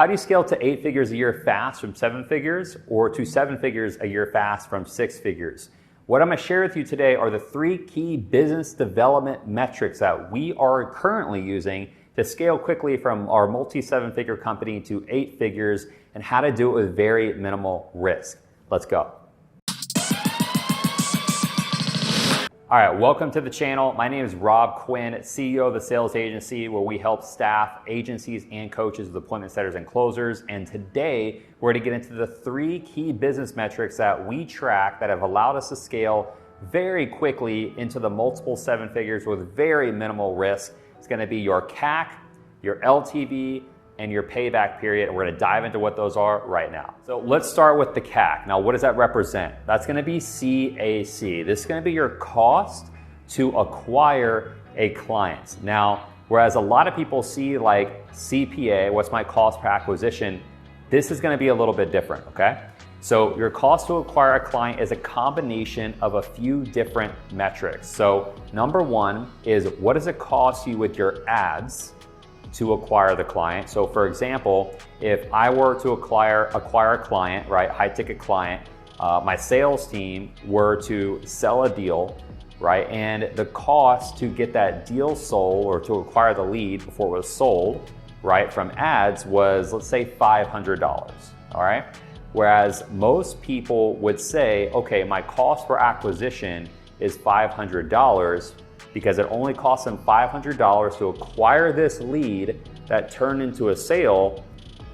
how do you scale to 8 figures a year fast from 7 figures, or to 7 figures a year fast from 6 figures? What I'm going to share with you today are the 3 key business development metrics that we are currently using to scale quickly from our multi-7-figure company to 8 figures, and how to do it with very minimal risk. Let's go. All right, welcome to the channel. My name is Rob Quinn, CEO of the sales agency where we help staff, agencies, and coaches with appointment setters and closers. And today we're going to get into the 3 key business metrics that we track that have allowed us to scale very quickly into the multiple 7 figures with very minimal risk. It's going to be your CAC, your LTV, and your payback period, and we're going to dive into what those are right now. So let's start with the CAC. Now, what does that represent? That's going to be CAC. This is going to be your cost to acquire a client. Now, whereas a lot of people see like CPA, what's my cost per acquisition, this is going to be a little bit different, okay? So your cost to acquire a client is a combination of a few different metrics. So number 1 is, what does it cost you with your ads to acquire the client? So for example, if I were to acquire a client, right, high ticket client, my sales team were to sell a deal, right, and the cost to get that deal sold or to acquire the lead before it was sold, right, from ads was, let's say, $500, all right? Whereas most people would say, okay, my cost per acquisition is $500 because it only costs them $500 to acquire this lead that turned into a sale.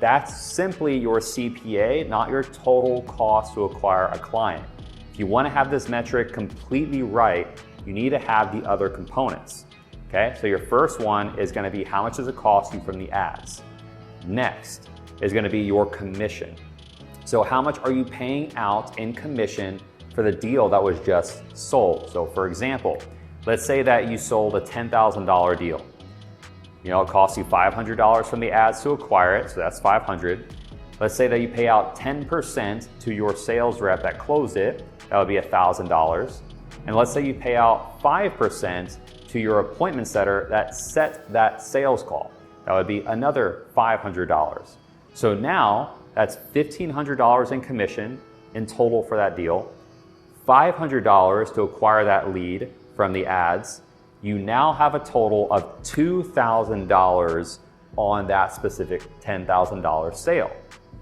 That's simply your CPA, not your total cost to acquire a client. If you want to have this metric completely right, you need to have the other components. Okay, so your first one is going to be how much does it cost you from the ads. Next is going to be your commission. So how much are you paying out in commission for the deal that was just sold? So for example, let's say that you sold a $10,000 deal. You know, it costs you $500 from the ads to acquire it, so that's $500. Let's say that you pay out 10% to your sales rep that closed it, that would be $1,000. And let's say you pay out 5% to your appointment setter that set that sales call, that would be another $500. So now that's $1,500 in commission in total for that deal, $500 to acquire that lead from the ads. You now have a total of $2,000 on that specific $10,000 sale,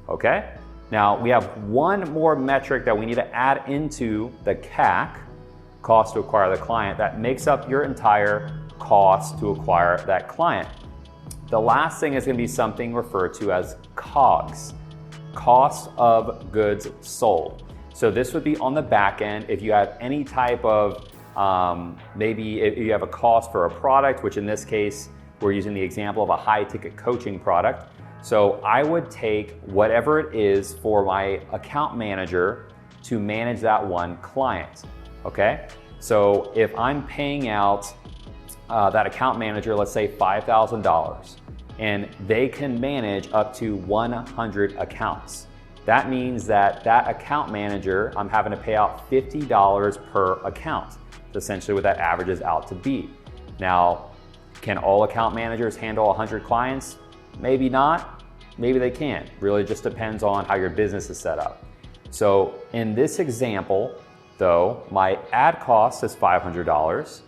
okay? Now we have one more metric that we need to add into the CAC, cost to acquire the client, that makes up your entire cost to acquire that client. The last thing is going to be something referred to as COGS, cost of goods sold. So this would be on the back end if you have any type of maybe if you have a cost for a product, which in this case, we're using the example of a high ticket coaching product. So I would take whatever it is for my account manager to manage that one client, okay? So if I'm paying out that account manager, let's say $5,000, and they can manage up to 100 accounts. That means that account manager, I'm having to pay out $50 per account. Essentially what that averages out to be. Now, can all account managers handle 100 clients? Maybe not, maybe they can. Really just depends on how your business is set up. So in this example, though, my ad cost is $500,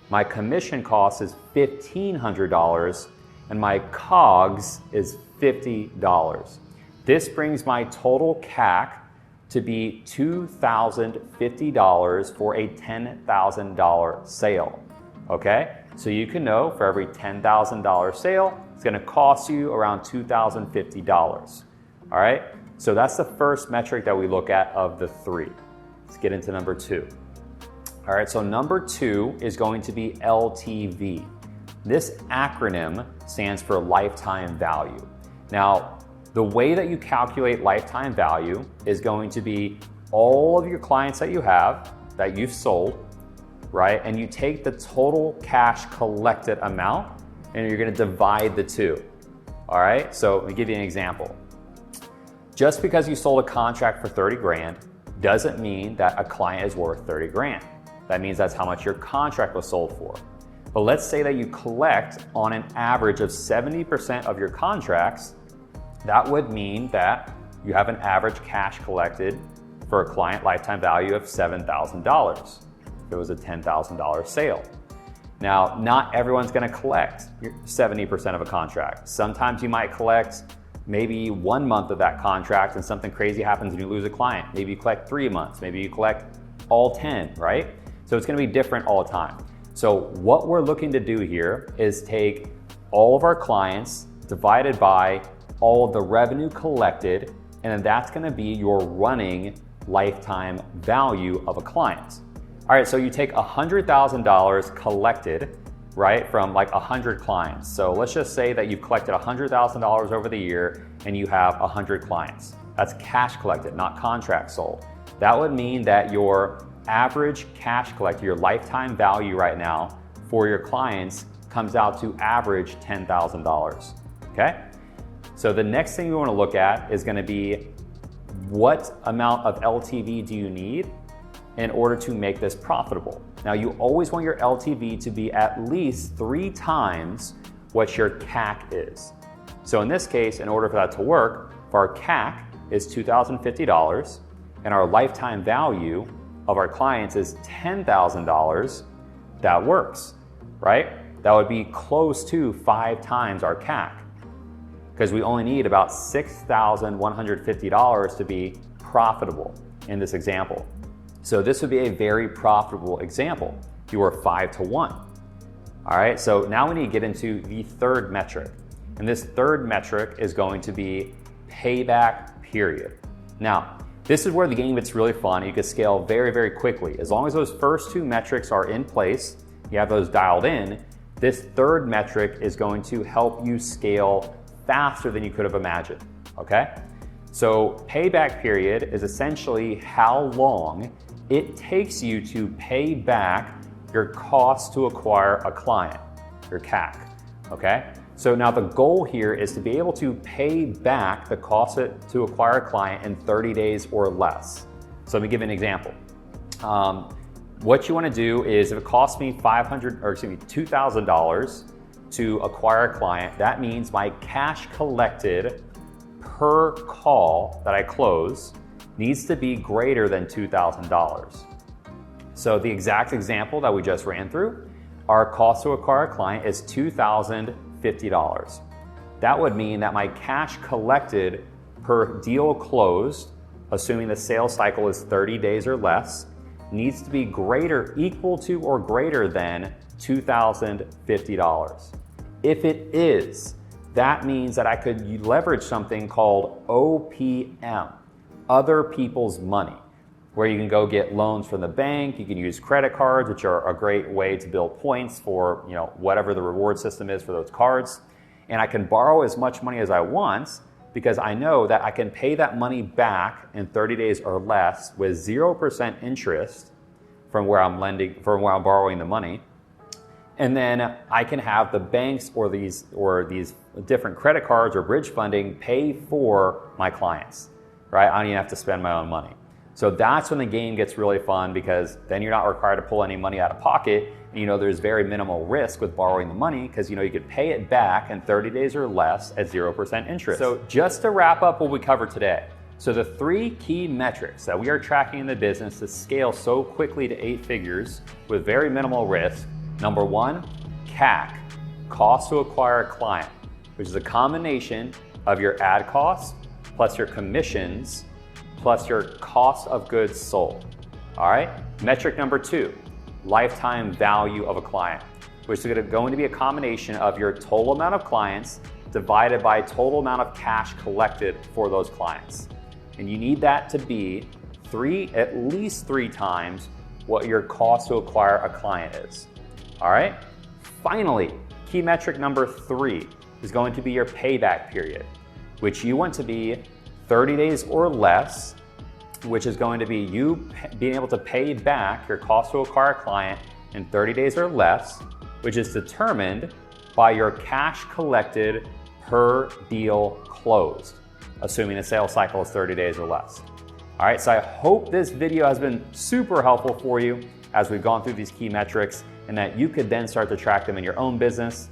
my commission cost is $1,500, and my COGS is $50. This brings my total CAC to be $2,050 for a $10,000 sale, okay? So you can know for every $10,000 sale, it's gonna cost you around $2,050, all right? So that's the first metric that we look at of the 3. Let's get into number 2. All right, so number 2 is going to be LTV. This acronym stands for lifetime value. Now, the way that you calculate lifetime value is going to be all of your clients that you have, that you've sold, right? And you take the total cash collected amount and you're gonna divide the 2, all right? So let me give you an example. Just because you sold a contract for 30 grand doesn't mean that a client is worth 30 grand. That means that's how much your contract was sold for. But let's say that you collect on an average of 70% of your contracts that would mean that you have an average cash collected for a client lifetime value of $7,000 if it was a $10,000 sale. Now, not everyone's going to collect 70% of a contract. Sometimes you might collect maybe 1 month of that contract and something crazy happens and you lose a client. Maybe you collect 3 months, maybe you collect all 10, right? So it's going to be different all the time. So what we're looking to do here is take all of our clients divided by all of the revenue collected, and then that's going to be your running lifetime value of a client. All right, so you take $100,000 collected, right, from like 100 clients. So let's just say that you've collected $100,000 over the year and you have 100 clients. That's cash collected, not contract sold. That would mean that your average cash collected, your lifetime value right now for your clients comes out to average $10,000, okay? So the next thing we want to look at is going to be what amount of LTV do you need in order to make this profitable? Now, you always want your LTV to be at least 3 times what your CAC is. So in this case, in order for that to work, if our CAC is $2,050 and our lifetime value of our clients is $10,000, that works, right? That would be close to 5 times our CAC, because we only need about $6,150 to be profitable in this example. So this would be a very profitable example if you were 5 to 1. All right, so now we need to get into the third metric. And this third metric is going to be payback period. Now, this is where the game gets really fun. You can scale very, very quickly. As long as those first 2 metrics are in place, you have those dialed in, this third metric is going to help you scale faster than you could have imagined, okay? So payback period is essentially how long it takes you to pay back your cost to acquire a client, your CAC, okay? So now the goal here is to be able to pay back the cost to acquire a client in 30 days or less. So let me give you an example. What you want to do is, if it costs me $2,000 to acquire a client, that means my cash collected per call that I close needs to be greater than $2,000. So the exact example that we just ran through, our cost to acquire a client is $2,050. That would mean that my cash collected per deal closed, assuming the sales cycle is 30 days or less, needs to be equal to or greater than $2,050. If it is, that means that I could leverage something called OPM, other people's money, where you can go get loans from the bank. You can use credit cards, which are a great way to build points for, whatever the reward system is for those cards. And I can borrow as much money as I want because I know that I can pay that money back in 30 days or less with 0% interest from where I'm borrowing the money. And then I can have the banks or these different credit cards or bridge funding pay for my clients, right? I don't even have to spend my own money. So that's when the game gets really fun, because then you're not required to pull any money out of pocket. And, there's very minimal risk with borrowing the money, because you could pay it back in 30 days or less at 0% interest. So just to wrap up what we covered today. So the 3 key metrics that we are tracking in the business to scale so quickly to 8 figures with very minimal risk. Number 1, CAC, cost to acquire a client, which is a combination of your ad costs plus your commissions plus your cost of goods sold. All right. Metric number 2, lifetime value of a client, which is going to be a combination of your total amount of clients divided by total amount of cash collected for those clients. And you need that to be at least 3 times what your cost to acquire a client is. All right. Finally, key metric number 3 is going to be your payback period, which you want to be 30 days or less, which is going to be you being able to pay back your cost to acquire a client in 30 days or less, which is determined by your cash collected per deal closed, assuming the sales cycle is 30 days or less. All right, so I hope this video has been super helpful for you as we've gone through these key metrics, and that you could then start to track them in your own business.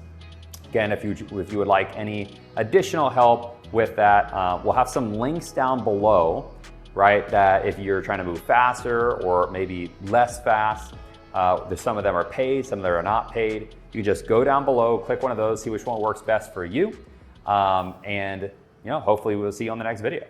Again, if you would like any additional help with that. We'll have some links down below, right? That if you're trying to move faster or maybe less fast, some of them are paid, some of them are not paid. You just go down below, click one of those, see which one works best for you. And hopefully we'll see you on the next video.